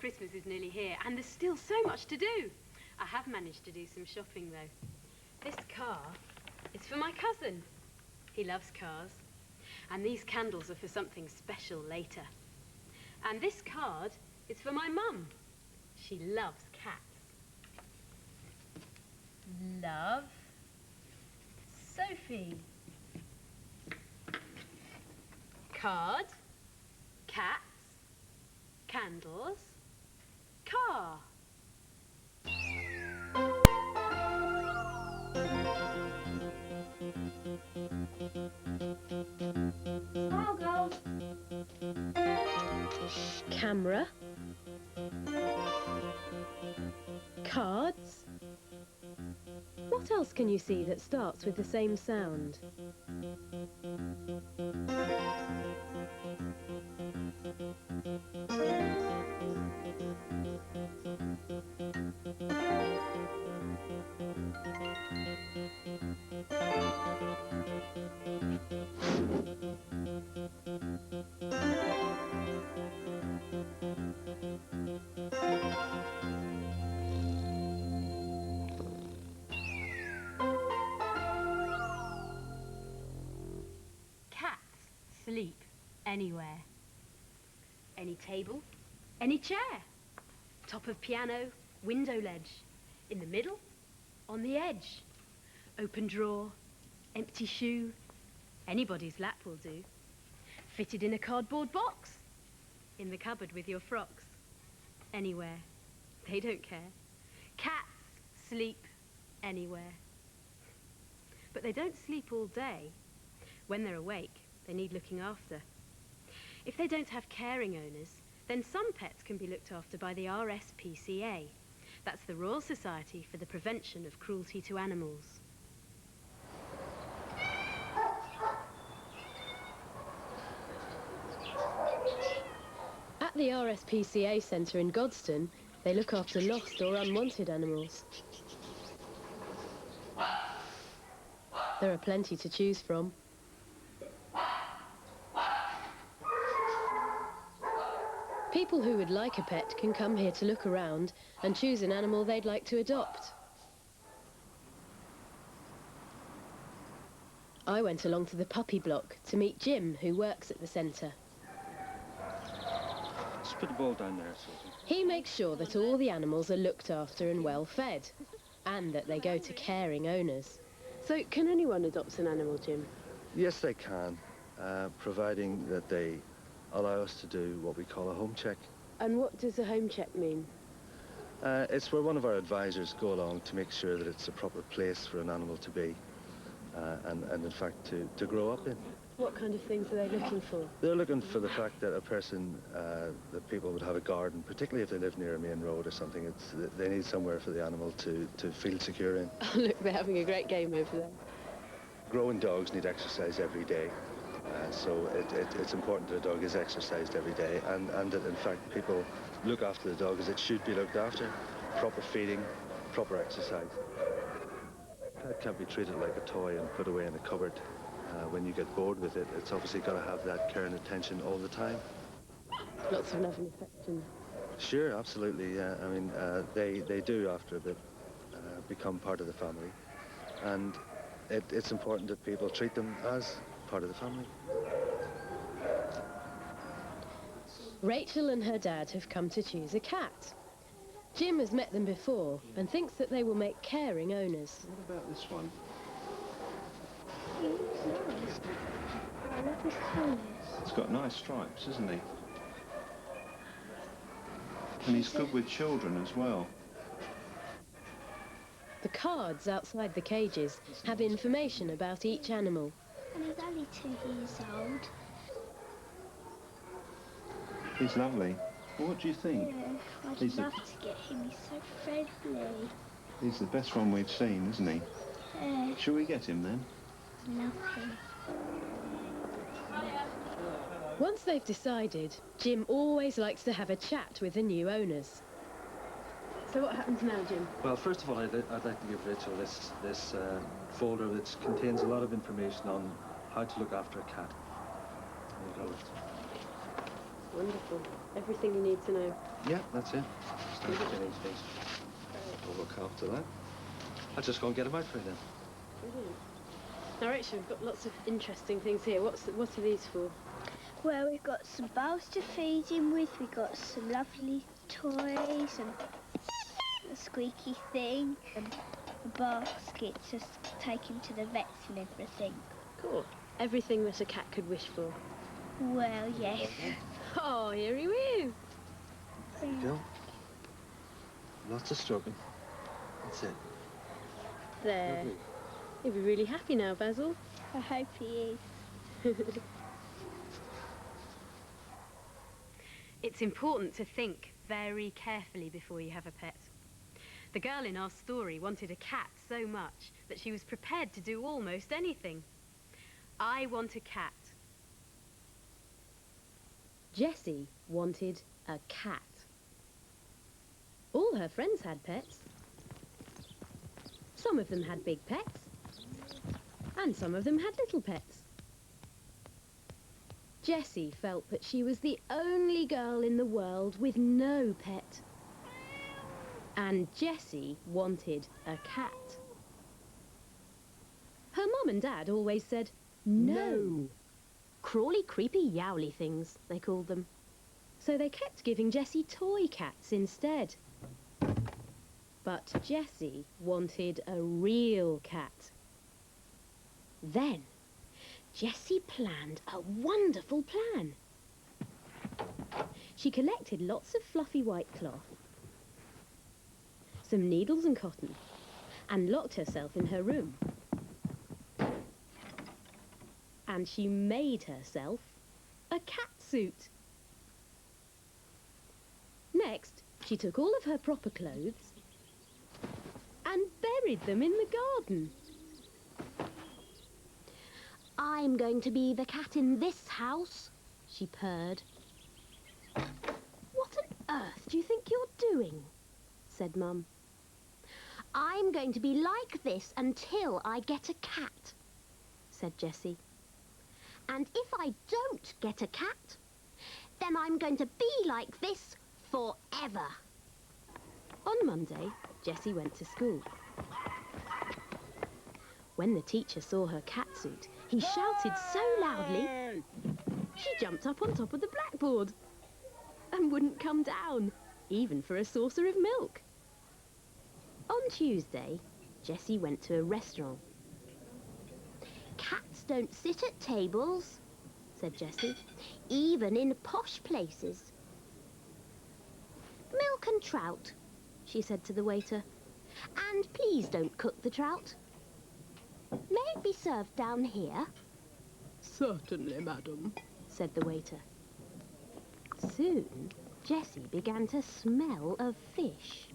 Christmas is nearly here, and there's still so much to do. I have managed to do some shopping, though. This car is for my cousin. He loves cars. And these candles are for something special later. And this card is for my mum. She loves cats. Love, Sophie. Card, cats, candles, car. I'll go. Camera. Cards. What else can you see that starts with the same sound? Sleep anywhere. Any table, any chair. Top of piano, window ledge. In the middle, on the edge. Open drawer, empty shoe. Anybody's lap will do. Fitted in a cardboard box. In the cupboard with your frocks. Anywhere. They don't care. Cats sleep anywhere. But they don't sleep all day. When they're awake, they need looking after. If they don't have caring owners, then some pets can be looked after by the RSPCA. That's the Royal Society for the Prevention of Cruelty to Animals. At the RSPCA Centre in Godstone, they look after lost or unwanted animals. There are plenty to choose from. People who would like a pet can come here to look around and choose an animal they'd like to adopt. I went along to the puppy block to meet Jim, who works at the centre. Just put the ball down there, Susie. He makes sure that all the animals are looked after and well fed, and that they go to caring owners. So, can anyone adopt an animal, Jim? Yes, they can, providing that they allow us to do what we call a home check. And what does a home check mean? It's where one of our advisors go along to make sure that it's a proper place for an animal to be, and in fact to grow up in. What kind of things are they looking for? They're looking for the fact that a person, that people would have a garden, particularly if they live near a main road or something. They need somewhere for the animal to feel secure in. Oh, look, they're having a great game over there. Growing dogs need exercise every day. So it's important that a dog is exercised every day, and that in fact people look after the dog as it should be looked after. Proper feeding, proper exercise. A pet can't be treated like a toy and put away in a cupboard. When you get bored with it, it's obviously got to have that care and attention all the time. Lots of love and affection. Sure, absolutely. Yeah. I mean, they do after a bit become part of the family, and it's important that people treat them as part of the family. Rachel and her dad have come to choose a cat. Jim has met them before and thinks that they will make caring owners. What about this one? It's got nice stripes, isn't he? And he's good with children as well. The cards outside the cages have information about each animal. And he's only 2 years old. He's lovely. Well, what do you think? Yeah, I'd love to get him. He's so friendly. He's the best one we've seen, isn't he? Yeah, Shall we get him then? I love him. Once they've decided, Jim always likes to have a chat with the new owners. So what happens now, Jim? Well, first of all, I'd like to give Rachel this folder that contains a lot of information on how to look after a cat. There you go. Wonderful. Everything you need to know. Yeah, that's it. Just everything these days. We'll look after that. I'll just go and get them out for you then. Brilliant. Now, Rachel, we've got lots of interesting things here. What are these for? Well, we've got some bowls to feed him with. We've got some lovely toys and a squeaky thing and a basket to take him to the vets and everything. Cool. Everything that a cat could wish for. Well, yes. Oh, here he is. There you go. Lots of stroking. That's it. There. Lovely. You'll be really happy now, Basil. I hope he is. It's important to think very carefully before you have a pet. The girl in our story wanted a cat so much that she was prepared to do almost anything. I want a cat. Jessie wanted a cat. All her friends had pets. Some of them had big pets, and some of them had little pets. Jessie felt that she was the only girl in the world with no pet. And Jessie wanted a cat. Her mum and dad always said, no. Crawly, creepy, yowly things, they called them. So they kept giving Jessie toy cats instead. But Jessie wanted a real cat. Then Jessie planned a wonderful plan. She collected lots of fluffy white cloth, some needles and cotton, and locked herself in her room. And she made herself a cat suit. Next, she took all of her proper clothes and buried them in the garden. I'm going to be the cat in this house, she purred. What on earth do you think you're doing? Said Mum. I'm going to be like this until I get a cat, said Jessie. And if I don't get a cat, then I'm going to be like this forever. On Monday, Jessie went to school. When the teacher saw her catsuit, he shouted so loudly, she jumped up on top of the blackboard and wouldn't come down, even for a saucer of milk. On Tuesday, Jessie went to a restaurant. Cats don't sit at tables, said Jessie, even in posh places. Milk and trout, she said to the waiter, and please don't cook the trout. May it be served down here? Certainly, madam, said the waiter. Soon, Jessie began to smell of fish.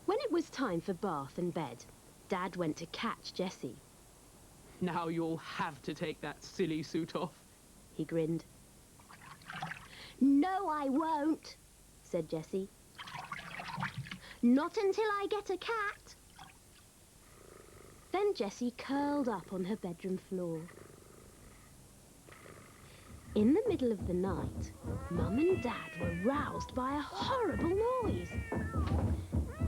When it was time for bath and bed, Dad went to catch Jessie. Now you'll have to take that silly suit off. He grinned. No, I won't, said Jessie. Not until I get a cat. Then Jessie curled up on her bedroom floor. In the middle of the night, Mum and Dad were roused by a horrible noise.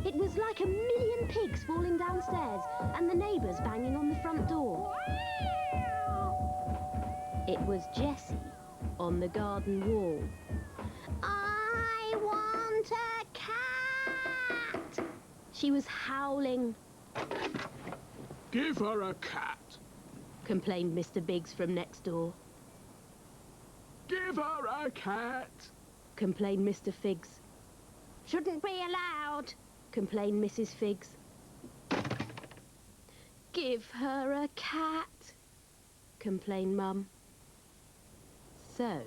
It was like 1,000,000 pigs falling downstairs and the neighbours banging on the front door. It was Jessie on the garden wall. I want a cat! She was howling. Give her a cat. Complained Mr. Biggs from next door. Give her a cat. Complained Mr. Figs. Shouldn't be allowed, complained Mrs. Figs. Give her a cat, complained Mum. So,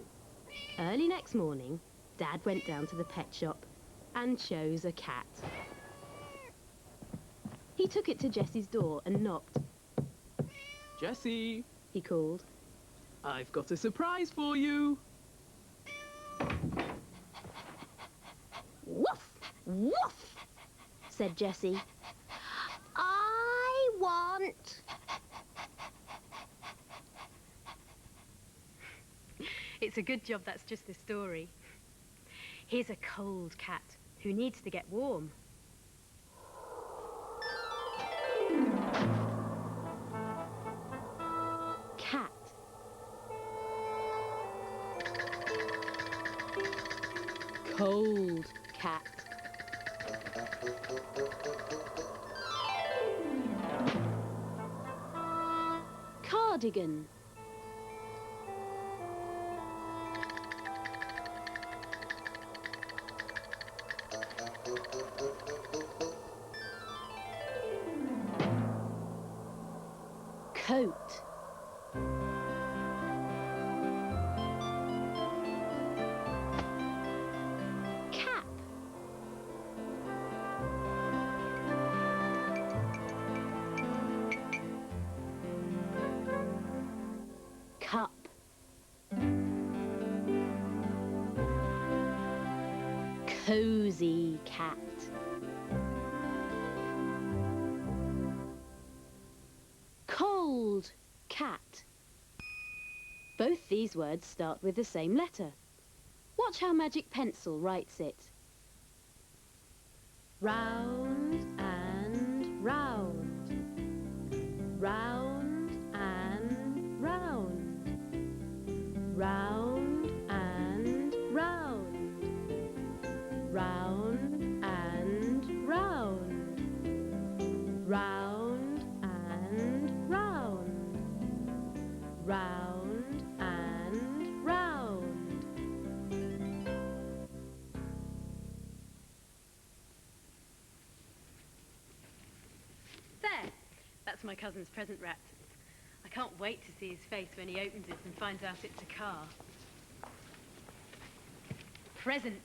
early next morning, Dad went down to the pet shop and chose a cat. He took it to Jessie's door and knocked. Jessie, He called. I've got a surprise for you. Woof! Woof! Said Jessie. I want... It It's a good job that's just a story. Here's a cold cat who needs to get warm. Cat. Cold cat. Cardigan. Coat. Cap. Cup. Cozy cat. Cold cat. Both these words start with the same letter. Watch how Magic Pencil writes it. Round and round. Round and round. Round and round. Round and round. Round and round. Round and round. There! That's my cousin's present wrapped. I can't wait to see his face when he opens it and finds out it's a car. Present.